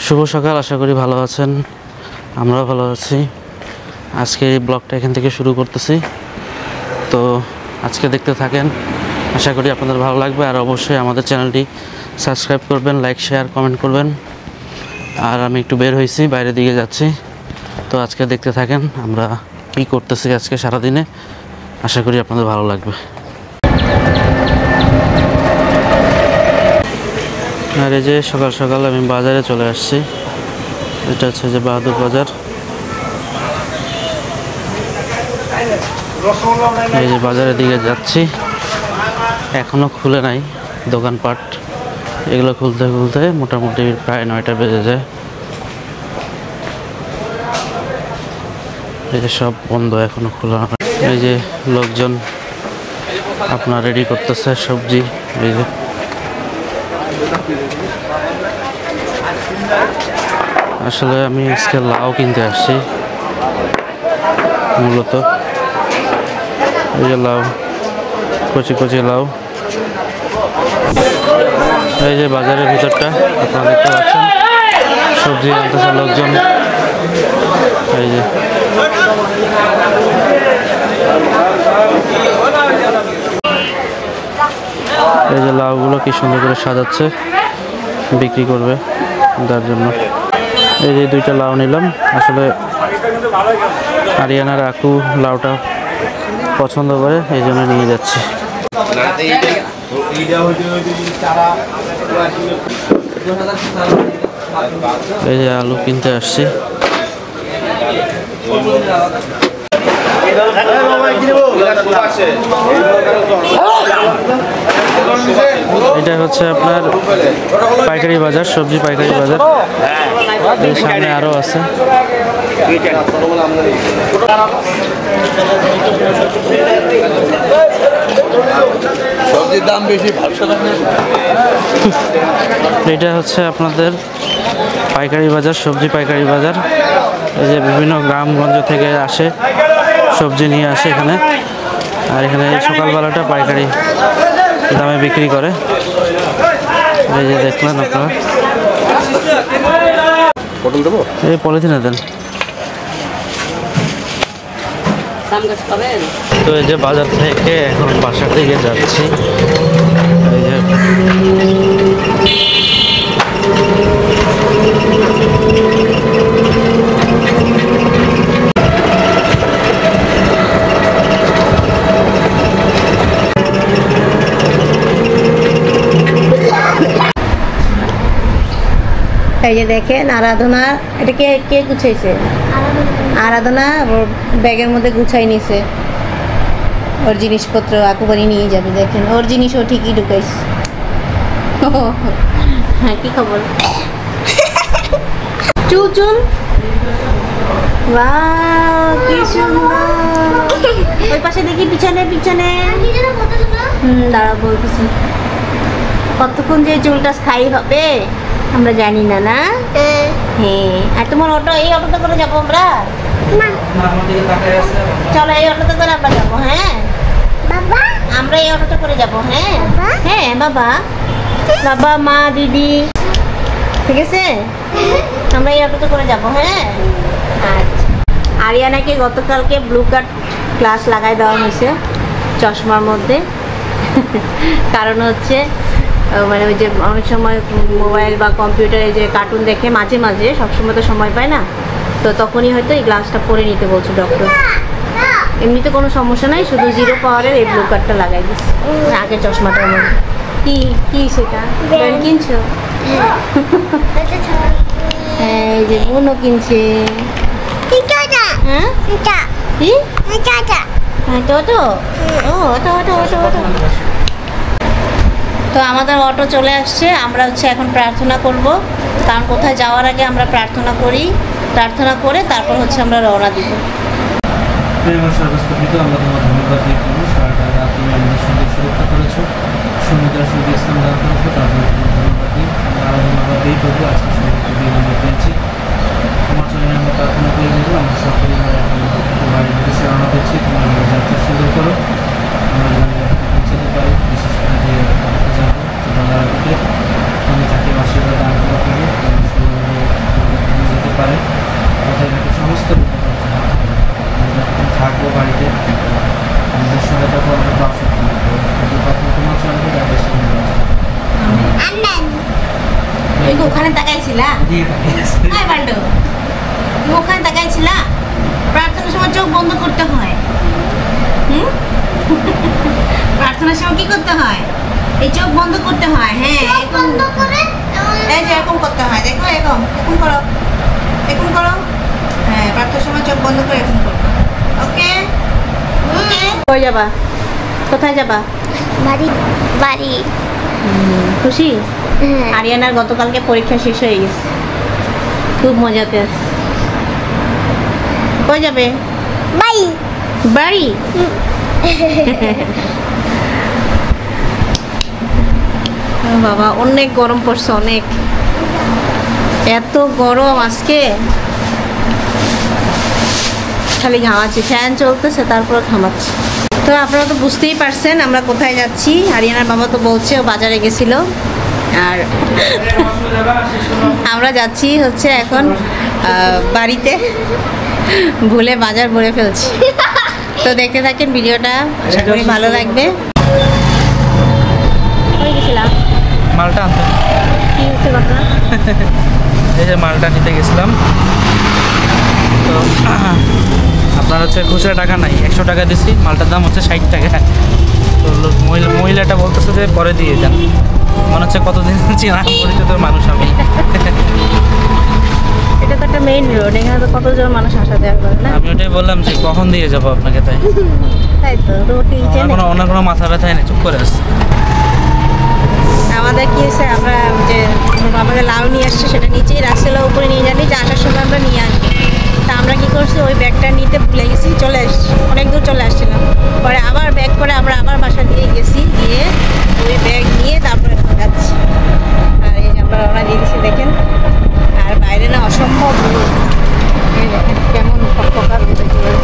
শুভ সকাল, আশা করি ভালো আছেন। আমরাও ভালো আছি। আজকে এই ব্লগটা এখান থেকে শুরু করতেছি, তো আজকে দেখতে থাকেন। আশা করি আপনাদের ভালো লাগবে। আর অবশ্যই আমাদের চ্যানেলটি সাবস্ক্রাইব করবেন, লাইক শেয়ার কমেন্ট করবেন। আর আমি একটু বের হয়েছি, বাইরের দিকে যাচ্ছি, তো আজকে দেখতে থাকেন আমরা কি করতেছি আজকে সারাদিনে। আশা করি আপনাদের ভালো লাগবে। আর এই যে সকাল সকাল আমি বাজারে চলে আসছি। এটা হচ্ছে যে বাহাদুর বাজার। এই যে বাজারের দিকে যাচ্ছি, এখনো খুলে নাই দোকানপাট। এগুলো খুলতে খুলতে মোটামুটি প্রায় 9টা বেজে যায়। এই যে সব বন্ধ, এখনো খোলা হয়। এই যে লোকজন আপনার রেডি করতেছে সবজি। এই যে আসলে আমি আজকে লাউ কিনতে আসছি মূলত। এই যে লাউ, কচি কচি লাউ। এই যে বাজারের ভিতরটা আপনারা দেখতে পাচ্ছেন, সবজি আনতেছে লোকজন। এই যে এই যে লাউগুলো কি সুন্দর করে সাজাচ্ছে, বিক্রি করবে তার জন্য। এই যে 2টা লাউ নিলাম। আসলে আরিয়ানার আকু লাউটা পছন্দ করে, এই জন্য নিয়ে যাচ্ছি। এই যে আলু কিনতে আসছি। এটা হচ্ছে আপনার পাইকারি বাজার, সবজি পাইকারি বাজার। এর সামনে আরো আছে। সবজির দাম বেশি। এটা হচ্ছে আপনাদের পাইকারি বাজার, সবজি পাইকারি বাজার। এই যে বিভিন্ন গ্রামগঞ্জ থেকে আসে, সবজি নিয়ে আসে এখানে। আর এখানে সকালবেলাটা পাইকারি দামে বিক্রি করে। এই যে দেখলেন আপনারা। এই পলিথিনে দেন। তো এই যে বাজার থেকে এখন বাসার দিকে যাচ্ছি। এই যে এই যে দেখেন আরাধনা, এটা কে কে গুছাইছে? আরাধনা ওর ব্যাগের মধ্যে গুছাই নিছে ওর জিনিসপত্র। একেবারে নিয়ে যাবে। দেখেন ওর জিনিস ও ঠিকই ঢুকাইছে। হ্যাঁ, কি খবর? চুল চুল, ওয়াও কি সুন্দর। ওই পাশে দেখি, পিছনে পিছনে। দাঁড়াবো পিছনে। কতক্ষণ যে চুলটা স্থায়ী হবে আমরা জানি না, না? হ্যাঁ। আর তোমার অটো, এই অটোতে করে যাবো আমরা? চলো এই অটোতে করে আমরা যাবো। হ্যাঁ বাবা, আমরা এই অটোতে করে যাবো। হ্যাঁ হ্যাঁ বাবা, বাবা মা দিদি, ঠিক আছে? আমরা এই অটোতে করে যাবো। হ্যাঁ আচ্ছা। আরিয়ানাকে গতকালকে ব্লু কাট গ্লাস লাগাই দেওয়া হয়েছে চশমার মধ্যে। কারণ হচ্ছে মানে ওই যে অনেক সময় মোবাইল বা কম্পিউটারে যে কার্টুন দেখে মাঝে মাঝে, সবসময় তো সময় পায় না, তো তখনই হয়তো এই গ্লাসটা পরে নিতে বলছে ডক্টর। এমনিতে কোনো সমস্যা নাই, শুধু 0 পাওয়ারের এই ব্লু কার্ডটা লাগাই দিচ্ছে আগের চশমাটার মধ্যে। কি কি সেটা কিনছো? এই যে বোনও কিনছে। হ্যাঁ কি? তো আমাদের অটো চলে আসছে। আমরা হচ্ছে এখন প্রার্থনা করব, কারণ কোথায় যাওয়ার আগে আমরা প্রার্থনা করি। প্রার্থনা করে তারপর হচ্ছে আমরা রওনা দিব। আমরা তোমার ধন্যবাদ দিই প্রভু, সারাটা রাত তুমি আমাদের সঙ্গে সুরক্ষা করেছো, সমুদ্রের সঙ্গে ইসলাম দান করেছো, তারপরে তোমার ধন্যবাদ দিই। আরও ধন্যবাদ দিই প্রভু, আজকে সমস্ত দিন আমরা পেয়েছি। তোমার জন্য আমরা প্রার্থনা করে দেবো। আমরা সকলে বাড়ির উদ্দেশ্যে রওনা দিচ্ছি। তোমার আমরা যাত্রা সুন্দর করো, আমরা পৌঁছাতে পারি। বিশেষ করে যে যাবো, তো দাদার আমি তাকে আশীর্বাদ দান করা ওখানে তাকাইছিলা? এই বান্ডু, তুমি ওখানে তাকাইছিলা? প্রার্থনার সময় চোখ বন্ধ করতে হয়। প্রার্থনার সময় কি করতে হয়? এই চোখ বন্ধ করতে হয়। হ্যাঁ, বন্ধ করে এই যে এরকম করতে হয়। দেখো এরকম করো, এরকম করো। হ্যাঁ, প্রার্থনার সময় চোখ বন্ধ করে এরকম করো। ওকে ওকে। কই যাবা? কোথায় যাবা? বাড়ি বাড়ি। খুশি? হ্যাঁ। আরিয়ানার গতকালকে পরীক্ষা শেষ হয়ে গেছে, খুব মজাতে আছে। কই যাবে? বাড়ি বাড়ি। বাবা অনেক গরম পড়ছে, অনেক, এত গরম আজকে, খালি ঘামাচ্ছি, ফ্যান চলতেছে তারপরে ঘামাচ্ছি। তো আপনারা তো বুঝতেই পারছেন আমরা কোথায় যাচ্ছি। আরিয়ানার বাবা তো বলছে ও বাজারে গেছিল, আর আমরা যাচ্ছি হচ্ছে এখন বাড়িতে, ভুলে বাজার ভরে ফেলছি। তো দেখতে থাকেন ভিডিওটা, আশা করি ভালো লাগবে। মালটা আনতে, কি হচ্ছে ঘটনা? এই যে মালটা নিতে গেছিলাম, তো আপনার হচ্ছে খুচরা টাকা নাই, 100 টাকা দিছি, মালটার দাম হচ্ছে 60 টাকা। তো মহিলাটা বলতেছে যে পরে দিয়ে যান। মনে হচ্ছে কতদিন চেনা পরিচিত মানুষ আমি। এটা তো একটা মেইন রোড, এখানে তো কতজন মানুষ আসা যাওয়া করে না? আমি ওটাই বললাম যে কখন দিয়ে যাবো আপনাকে, তাই তাই তো, রোড কি চেনে? ওনার কোনো মাথা ব্যথাই নেই, চুপ করে আসছে। আমাদের কি হয়েছে, আমরা যে আমার বাবাকে লাউ নিয়ে আসছে সেটা নিচেই রাখছিল, উপরে নিয়ে জানি যে আসার সময় আমরা নিয়ে আসবো। তা আমরা কী করছি, ওই ব্যাগটা নিতে ভুলে গেছি, চলে আসছি, অনেক দূর চলে আসছিলাম। পরে আবার ব্যাগ করে আমরা আবার বাসা দিয়ে গেছি, গিয়ে ওই ব্যাগ নিয়ে তারপরে এখন যাচ্ছি। আর এই যে আমরা রওনা দিয়ে দিচ্ছি দেখেন, আর বাইরে না অসম্ভব রোদ। এই দেখেন কেমন ফকফকা রোদ একেবারে।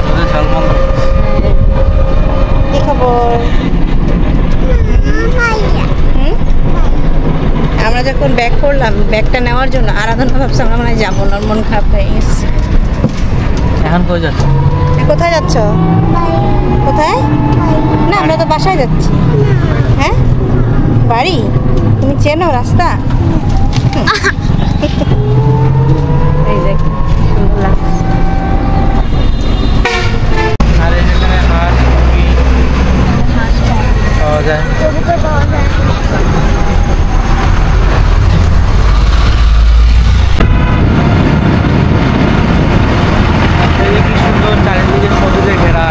কি খবর? আমরা যখন ব্যাগ করলাম, ব্যাগটা নেওয়ার জন্য আরাধনা ভাবছি আমরা মানে যাবো না, মন খারাপ হয়ে গেছে। এখন কই যাচ্ছ? কোথায় যাচ্ছ? কোথায়? না আমরা তো বাসায় যাচ্ছি। হ্যাঁ, বাড়ি? তুমি চেনো রাস্তা? এই দেখ সুন্দর লাগছে। আর এখানে হাঁস, মুরগি পাওয়া যায়। এই কি সুন্দর চারিদিকে সবুজে ঘেরা।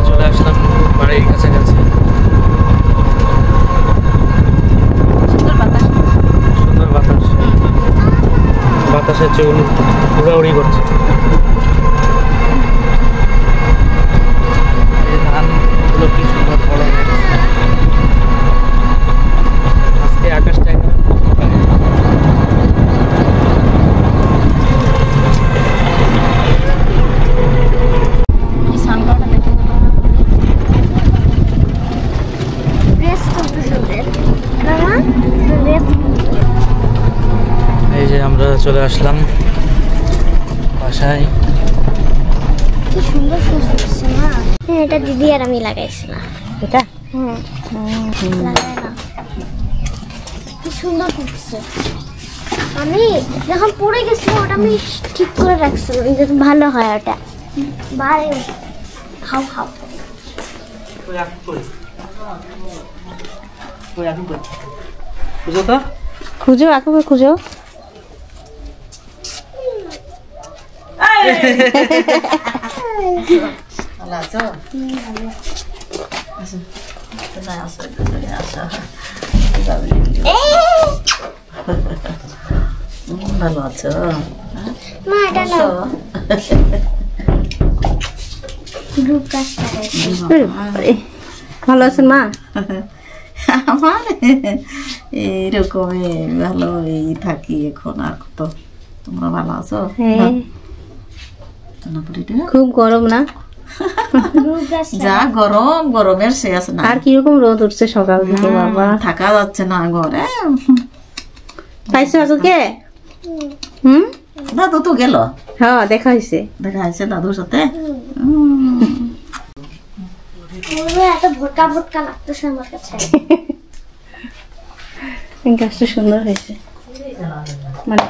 চলে আসলাম বাড়ির কাছাকাছি। সুন্দর বাতাস, বাতাসের চেয়ে উড়াউড়ি করছে। এই ধানগুলো কি সুন্দর বড় হয়ে গেছে। আজকে আকাশটা একদম ফকফকা। এই যে আমরা চলে আসলাম বাসায়। কি সুন্দর ফুটছে না? হ্যাঁ, এটা দিদি আর আমি লাগাইছিলাম। এটা হ্যাঁ, লাগাই না। কি সুন্দর ফুটছে। আমি যখন পড়ে গেছিলাম ওটা আমি ঠিক করে রাখছিলাম যাতে ভালো হয় ওটা। বাইরে খাও খাও। বুঝো তো, খুঁজো, আকুকে খুঁজো। ভালো আছো? ভালো আছো? মা এটা নাও। গ্রুপ কাজটা ভালো আছেন মা? আমার এইরকমই ভালো এই থাকি এখন। আর কত তোমরা ভালো আছো? হ্যাঁ, সোনাপুরিটা খুব গরম না? যা গরম, গরমের শেষ না। আর কিরকম রোদ উঠছে সকাল থেকে বাবা, থাকা যাচ্ছে না ঘরে। পাইছো আজকে? হুম, দাদু তো গেল, হ্যাঁ দেখা হয়েছে। দেখা হয়েছে দাদুর সাথে। এত ভোটকা ভোটকা লাগতেছে আমার কাছে। গাছটা সুন্দর হয়েছে, মানে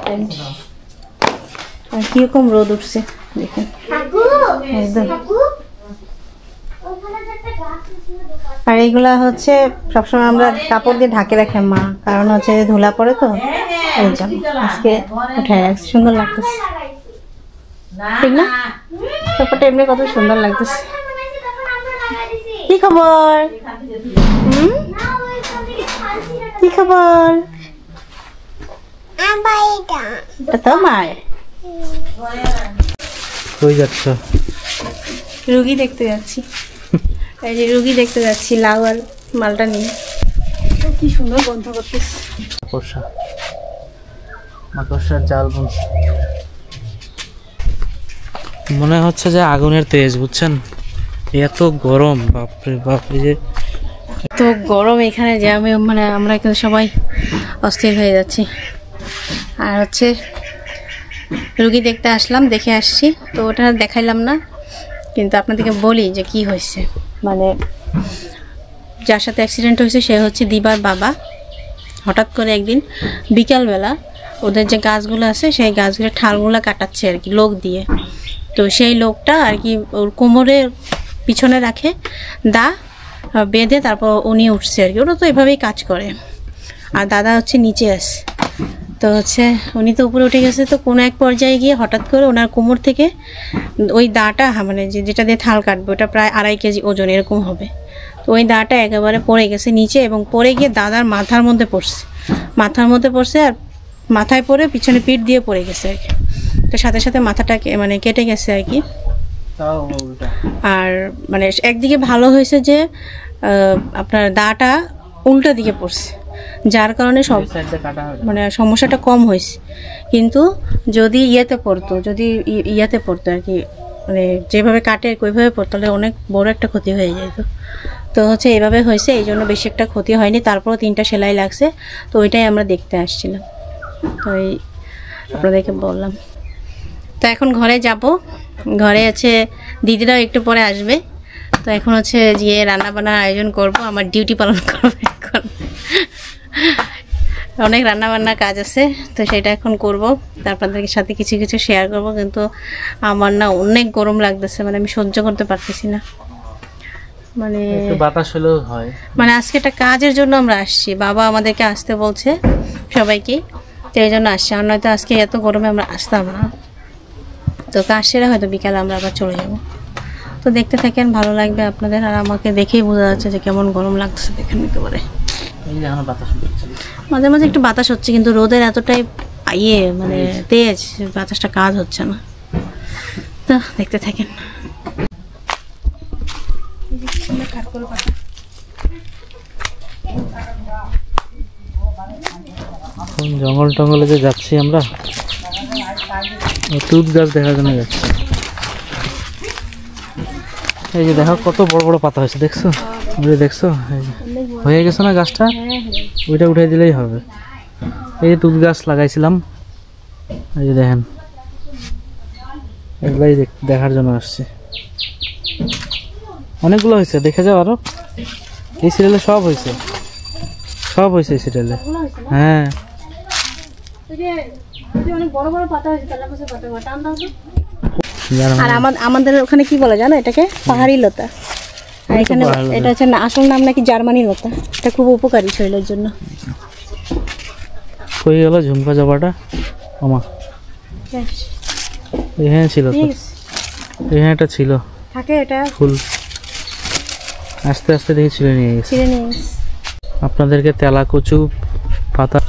আর কিরকম রোদ উঠছে দেখেন একদম। আর এইগুলা হচ্ছে সবসময় আমরা কাপড় দিয়ে ঢাকে রাখি মা, কারণ হচ্ছে ধুলা পড়ে তো এই জন্য আজকে উঠে রাখছি। সুন্দর লাগতেছে ঠিক না? কাপড়টা এমনি কত সুন্দর লাগতেছে। কি খবর? কি খবর? এটা তোমার? কই যাচ্ছ? রুগী দেখতে যাচ্ছি। এই যে রুগী দেখতে যাচ্ছি, লাউ আর মালটা নিয়ে। কি সুন্দর গন্ধ করতেছে। মাকড়সার জাল বুনছে, মনে হচ্ছে যে আগুনের তেজ, বুঝছেন? এত গরম, বাপরে বাপরে, যে তো গরম এখানে যে আমি মানে আমরা এখানে সবাই অস্থির হয়ে যাচ্ছি। আর হচ্ছে রুগী দেখতে আসলাম, দেখে আসছি, তো ওটা দেখাইলাম না, কিন্তু আপনাদেরকে বলি যে কি হয়েছে। মানে যার সাথে অ্যাক্সিডেন্ট হয়েছে সে হচ্ছে দিবার বাবা। হঠাৎ করে একদিন বিকালবেলা ওদের যে গাছগুলো আছে সেই গাছগুলো ঠালগুলো কাটাচ্ছে আর কি লোক দিয়ে। তো সেই লোকটা আর কি ওর কোমরে পিছনে রাখে দা বেঁধে তারপর উনি উঠছে আর কি। ওরা তো এভাবেই কাজ করে। আর দাদা হচ্ছে নিচে আসে, তো হচ্ছে উনি তো উপরে উঠে গেছে। তো কোনো এক পর্যায়ে গিয়ে হঠাৎ করে ওনার কোমর থেকে ওই দাটা, মানে যেটা দিয়ে থাল কাটবে, ওটা প্রায় 2.5 কেজি ওজন এরকম হবে। তো ওই দাটা একেবারে পড়ে গেছে নিচে, এবং পড়ে গিয়ে দাদার মাথার মধ্যে পড়ছে। আর মাথায় পড়ে পিছনে পিঠ দিয়ে পড়ে গেছে আর কি। তো সাথে সাথে মাথাটা মানে কেটে গেছে আর কি। আর মানে একদিকে ভালো হয়েছে যে আপনার দাটা উল্টা দিকে পড়ছে, যার কারণে সব মানে সমস্যাটা কম হয়েছে। কিন্তু যদি ইয়েতে পড়তো আর কি, মানে যেভাবে কাটে ওইভাবে পড়তো তাহলে অনেক বড় একটা ক্ষতি হয়ে যেত। তো হচ্ছে এইভাবে হয়েছে, এই জন্য বেশি একটা ক্ষতি হয়নি। তারপরও 3টা সেলাই লাগছে, তো ওইটাই আমরা দেখতে আসছিলাম। তো এই আপনাদেরকে বললাম। তো এখন ঘরে যাব, ঘরে আছে দিদিরাও একটু পরে আসবে। তো এখন হচ্ছে গিয়ে রান্নাবান্নার আয়োজন করব, আমার ডিউটি পালন করবো এখন। অনেক রান্নাবান্নার কাজ আছে, তো সেটা এখন করব। আপনাদের সাথে কিছু কিছু শেয়ার করব। কিন্তু আমার না অনেক গরম লাগতেছে, মানে আমি সহ্য করতে পারতেছি না। মানে বাতাস হলেও হয়, মানে আজকে একটা কাজের জন্য আমরা আসছি, বাবা আমাদেরকে আসতে বলছে সবাইকে, তো এই জন্য আসছি। আর নয়তো আজকে এত গরমে আমরা আসতাম না। তো কাজ সেরে হয়তো বিকালে আমরা আবার চলে যাব। তো দেখতে থাকেন, ভালো লাগবে আপনাদের। আর আমাকে দেখেই বোঝা যাচ্ছে যে কেমন গরম লাগতেছে, দেখেন একেবারে। মাঝে মাঝে একটু বাতাস হচ্ছে, কিন্তু রোদের এতটাই মানে তেজ, বাতাসটা কাজ হচ্ছে না। তো দেখতে থাকেন। জঙ্গল টঙ্গলে যে যাচ্ছি আমরা, তুত গাছ দেখার জন্য যাচ্ছি। এই যে দেখো কত বড় বড় পাতা হয়েছে, দেখছো? দেখছো হয়ে গেছে না গাছটা? ওইটা উঠে দিলেই হবে। এই যে তুত গাছ লাগাইছিলাম, এই যে দেখেন, এগুলাই দেখার জন্য আসছি। অনেকগুলো হয়েছে, দেখে যাও আরো। এই সিরিয়ালে সব হয়েছে এই সিরিয়ালে। হ্যাঁ, আর আমাদের ওখানে কি বলে জানো এটাকে? পাহাড়ি লতা। আর এখানে এটা হচ্ছে না, আসল নাম নাকি জার্মানি লতা। এটা খুব উপকারী শরীরের জন্য। হয়ে গেল ঝুমকা জবাটা আমা। এখানে ছিল তো, এখানে একটা ছিল থাকে এটা ফুল, আস্তে আস্তে দেখে ছিঁড়ে নিয়ে গেছে। ছিঁড়ে নিয়ে গেছে। আপনাদেরকে তেলাকুচু পাতা